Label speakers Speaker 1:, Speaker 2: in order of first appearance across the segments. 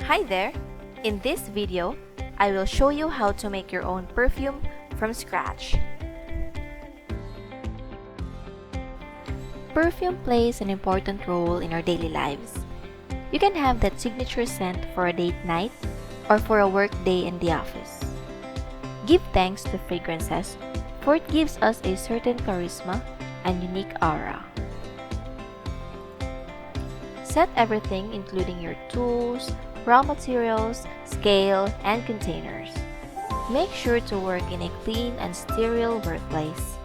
Speaker 1: Hi there! In this video, I will show you how to make your own perfume from scratch. Perfume plays an important role in our daily lives. You can have that signature scent for a date night or for a work day in the office. Give thanks to fragrances, for it gives us a certain charisma and unique aura. Set everything, including your tools, raw materials, scale, and containers. Make sure to work in a clean and sterile workplace.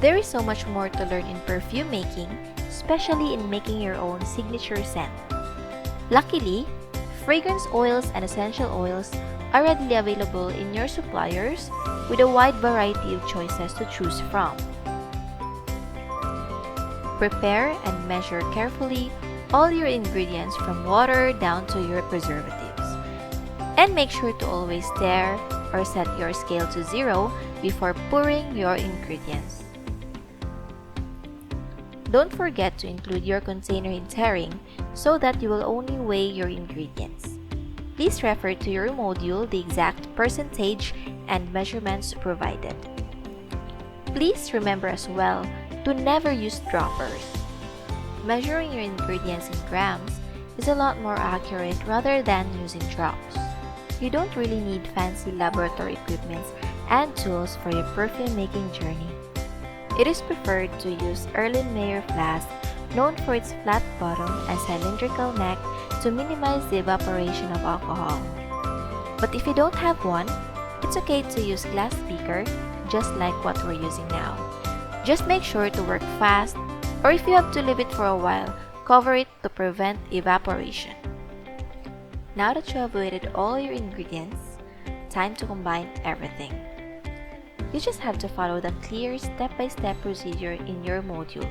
Speaker 1: There is so much more to learn in perfume making, especially in making your own signature scent. Luckily, fragrance oils and essential oils are readily available in your suppliers with a wide variety of choices to choose from. Prepare and measure carefully all your ingredients from water down to your preservatives. And make sure to always stir or set your scale to 0 before pouring your ingredients. Don't forget to include your container in tearing so that you will only weigh your ingredients. Please refer to your module the exact percentage and measurements provided. Please remember as well to never use droppers. Measuring your ingredients in grams is a lot more accurate rather than using drops. You don't really need fancy laboratory equipment and tools for your perfume making journey. It is preferred to use 𝐿𝒾𝒻𝑒𝓉𝒾𝓂𝑒 flask, known for its flat bottom and cylindrical neck to minimize the evaporation of alcohol. But if you don't have one, it's okay to use glass beaker just like what we're using now. Just make sure to work fast, or if you have to leave it for a while, cover it to prevent evaporation. Now that you have weighted all your ingredients, time to combine everything. You just have to follow the clear step-by-step procedure in your module.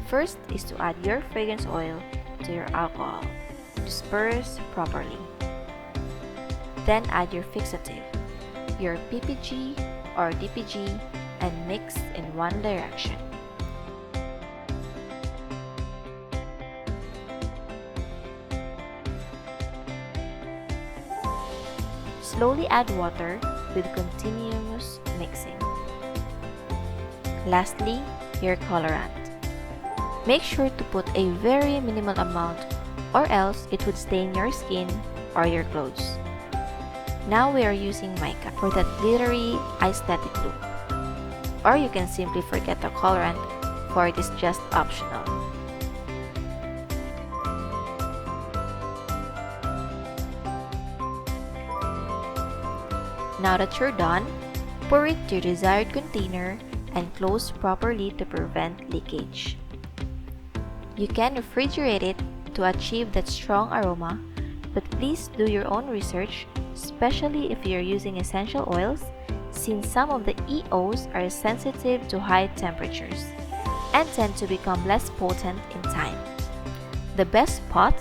Speaker 1: First is to add your fragrance oil to your alcohol. Disperse properly. Then add your fixative, your PPG or DPG, and mix in one direction. Slowly add water with continuous mixing. Lastly, your colorant. Make sure to put a very minimal amount or else it would stain your skin or your clothes. Now we are using mica for that glittery aesthetic look. Or you can simply forget the colorant, for it is just optional. Now that you're done, pour it to your desired container and close properly to prevent leakage. You can refrigerate it to achieve that strong aroma, but please do your own research, especially if you're using essential oils, since some of the EOs are sensitive to high temperatures and tend to become less potent in time. The best spot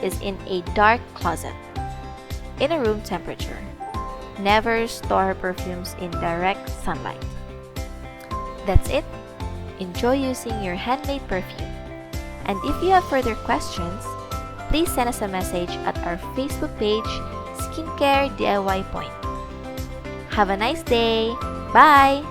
Speaker 1: is in a dark closet, in a room temperature. Never store perfumes in direct sunlight. That's it. Enjoy using your handmade perfume. And if you have further questions, please send us a message at our Facebook page, Skincare DIY Point. Have a nice day. Bye!